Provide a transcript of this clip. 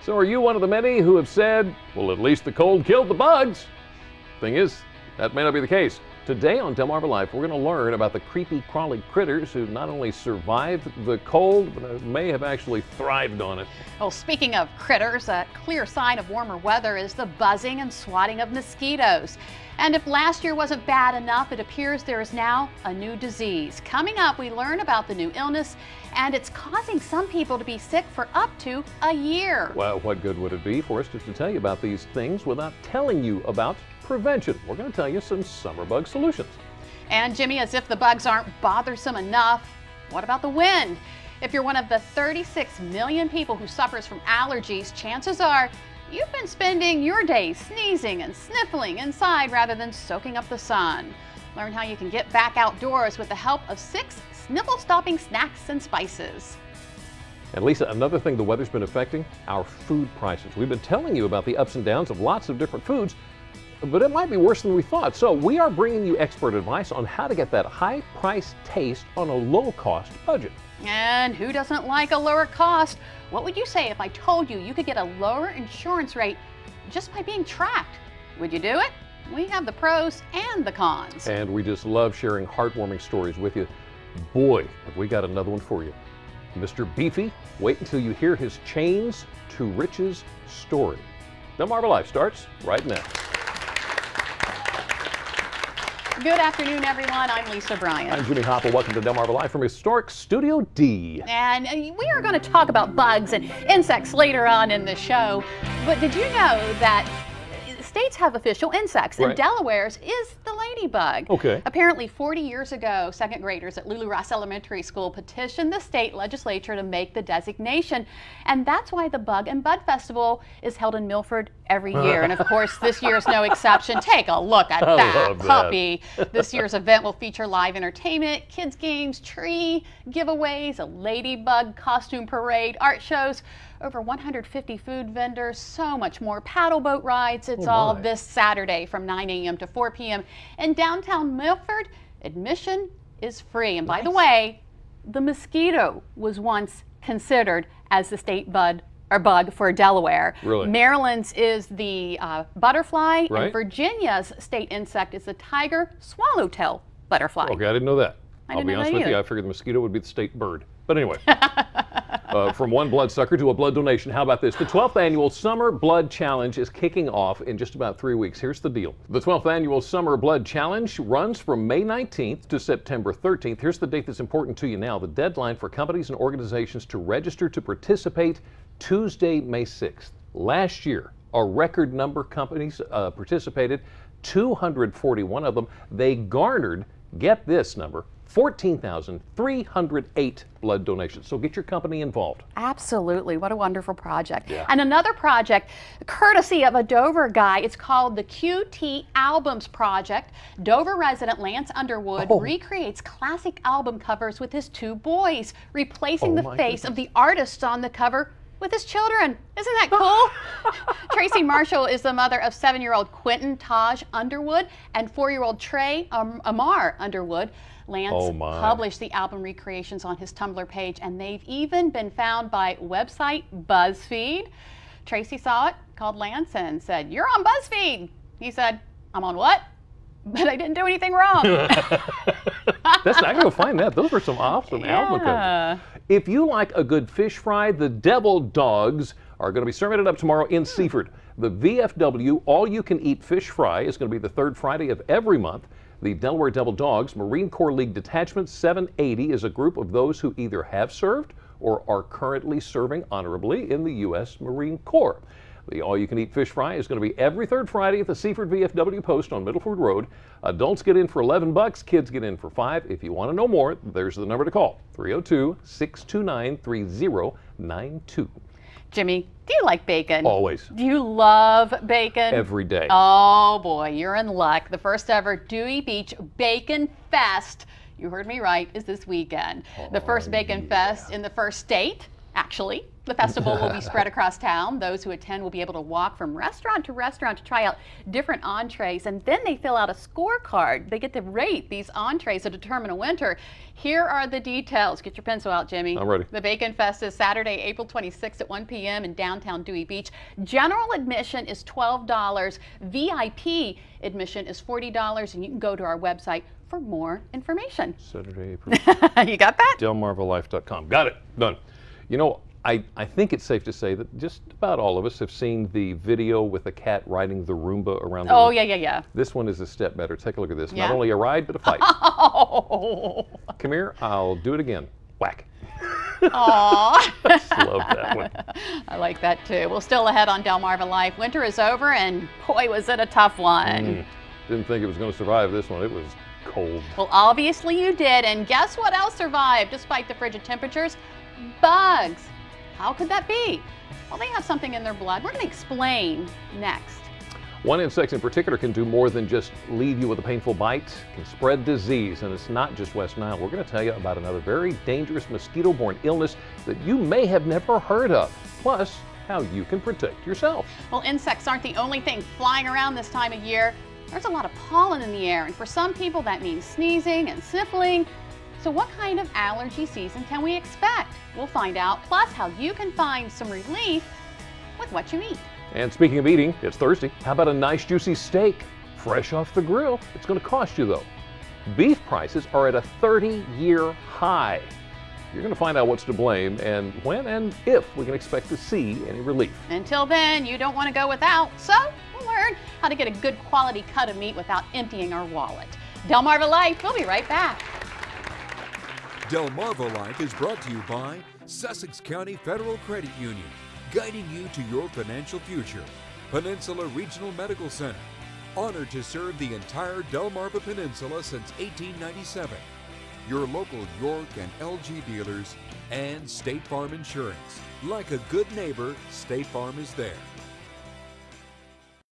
So are you one of the many who have said, well, at least the cold killed the bugs? Thing is, that may not be the case. Today on Delmarva Life, we're going to learn about the creepy, crawly critters who not only survived the cold, but may have actually thrived on it. Well, speaking of critters, a clear sign of warmer weather is the buzzing and swatting of mosquitoes. And if last year wasn't bad enough, it appears there is now a new disease. Coming up, we learn about the new illness, and it's causing some people to be sick for up to a year. Well, what good would it be for us just to tell you about these things without telling you about prevention? We're going to tell you some summer bug solutions. And Jimmy, as if the bugs aren't bothersome enough, what about the wind? If you're one of the 36 million people who suffers from allergies, chances are you've been spending your days sneezing and sniffling inside rather than soaking up the sun. Learn how you can get back outdoors with the help of 6 sniffle-stopping snacks and spices. And Lisa, another thing the weather's been affecting, our food prices. We've been telling you about the ups and downs of lots of different foods, but it might be worse than we thought. So we are bringing you expert advice on how to get that high-price taste on a low-cost budget. And who doesn't like a lower cost? What would you say if I told you you could get a lower insurance rate just by being tracked? Would you do it? We have the pros and the cons. And we just love sharing heartwarming stories with you. Boy, have we got another one for you. Mr. Beefy, wait until you hear his chains to riches story. Delmarva Life starts right now. Good afternoon, everyone. I'm Lisa Bryant. I'm Jimmy Hopple. Welcome to Delmarva Live from historic Studio D. And we are going to talk about bugs and insects later on in the show. But did you know that states have official insects, and Delaware's is the ladybug? Okay. Apparently 40 years ago, second graders at Lulu Ross Elementary School petitioned the state legislature to make the designation, and that's why the Bug and Bud Festival is held in Milford every year. And of course, this year is no exception. Take a look at that puppy. This year's event will feature live entertainment, kids games, tree giveaways, a ladybug costume parade, art shows, over 150 food vendors, so much more, paddle boat rides. It's all this Saturday from 9 a.m. to 4 p.m. in downtown Milford. Admission is free. And by the way, the mosquito was once considered as the state bug for Delaware. Really? Maryland's is the butterfly, Right. and Virginia's state insect is the tiger swallowtail butterfly. Okay, I didn't know that. I I'll didn't be know honest that with you, either. I figured the mosquito would be the state bird. But anyway, from one bloodsucker to a blood donation, how about this? The 12th annual Summer Blood Challenge is kicking off in just about 3 weeks. Here's the deal. The 12th annual Summer Blood Challenge runs from May 19th to September 13th. Here's the date that's important to you now. The deadline for companies and organizations to register to participate, Tuesday, May 6th. Last year, a record number of companies participated, 241 of them. They garnered, get this number, 14,308 blood donations. So get your company involved. Absolutely. What a wonderful project. Yeah. And another project, courtesy of a Dover guy, it's called the QT Albums Project. Dover resident Lance Underwood recreates classic album covers with his 2 boys, replacing the face of the artists on the cover with his children. Isn't that cool? Tracy Marshall is the mother of 7-year-old Quentin Taj Underwood and 4-year-old Trey Amar Underwood. Lance published the album recreations on his Tumblr page, and they've even been found by website BuzzFeed. Tracy saw it, called Lance, and said, "You're on BuzzFeed." He said, "I'm on what? But I didn't do anything wrong." I gotta go find that. Those were some awesome album covers. If you like a good fish fry, the Devil Dogs are going to be serving it up tomorrow in Seaford. The VFW all-you-can-eat fish fry is going to be the 3rd Friday of every month. The Delaware Devil Dogs Marine Corps League Detachment 780 is a group of those who either have served or are currently serving honorably in the U.S. Marine Corps. The all-you-can-eat fish fry is going to be every 3rd Friday at the Seaford VFW post on Middleford Road. Adults get in for $11, kids get in for $5. If you want to know more, there's the number to call, 302-629-3092. Jimmy, do you like bacon? Always. Do you love bacon? Every day. Oh boy, you're in luck. The first ever Dewey Beach Bacon Fest, you heard me right, is this weekend. The first Bacon Fest in the first state Actually, the festival will be spread across town. Those who attend will be able to walk from restaurant to restaurant to try out different entrees, and then they fill out a scorecard. They get to rate these entrees to determine a winner. Here are the details. Get your pencil out, Jimmy. I'm ready. The Bacon Fest is Saturday, April 26th at 1 p.m. in downtown Dewey Beach. General admission is $12. VIP admission is $40, and you can go to our website for more information. Saturday, April. You got that? DelmarvaLife.com. Got it. Done. You know, I think it's safe to say that just about all of us have seen the video with a cat riding the Roomba around the room. Yeah. This one is a step better. Take a look at this. Yeah? Not only a ride, but a fight. Oh. Come here. I'll do it again. Whack. Aw. I love that one. I like that too. Well, still ahead on Delmarva Life. Winter is over, and boy, was it a tough one. Didn't think it was going to survive this one. It was cold. Well, obviously you did, and guess what else survived despite the frigid temperatures? Bugs. How could that be? Well, they have something in their blood. We're going to explain next. One insect in particular can do more than just leave you with a painful bite. It can spread disease, and it's not just West Nile. We're going to tell you about another very dangerous mosquito-borne illness that you may have never heard of, plus how you can protect yourself. Well, insects aren't the only thing flying around this time of year. There's a lot of pollen in the air, and for some people that means sneezing and sniffling. So what kind of allergy season can we expect? We'll find out, plus how you can find some relief with what you eat. And speaking of eating, it's Thursday. How about a nice juicy steak, fresh off the grill? It's going to cost you though. Beef prices are at a 30-year high. You're going to find out what's to blame and when and if we can expect to see any relief. Until then, you don't want to go without, so we'll learn how to get a good quality cut of meat without emptying our wallet. Delmarva Life, we'll be right back. Delmarva Life is brought to you by Sussex County Federal Credit Union, guiding you to your financial future. Peninsula Regional Medical Center, honored to serve the entire Delmarva Peninsula since 1897. Your local York and LG dealers, and State Farm Insurance. Like a good neighbor, State Farm is there.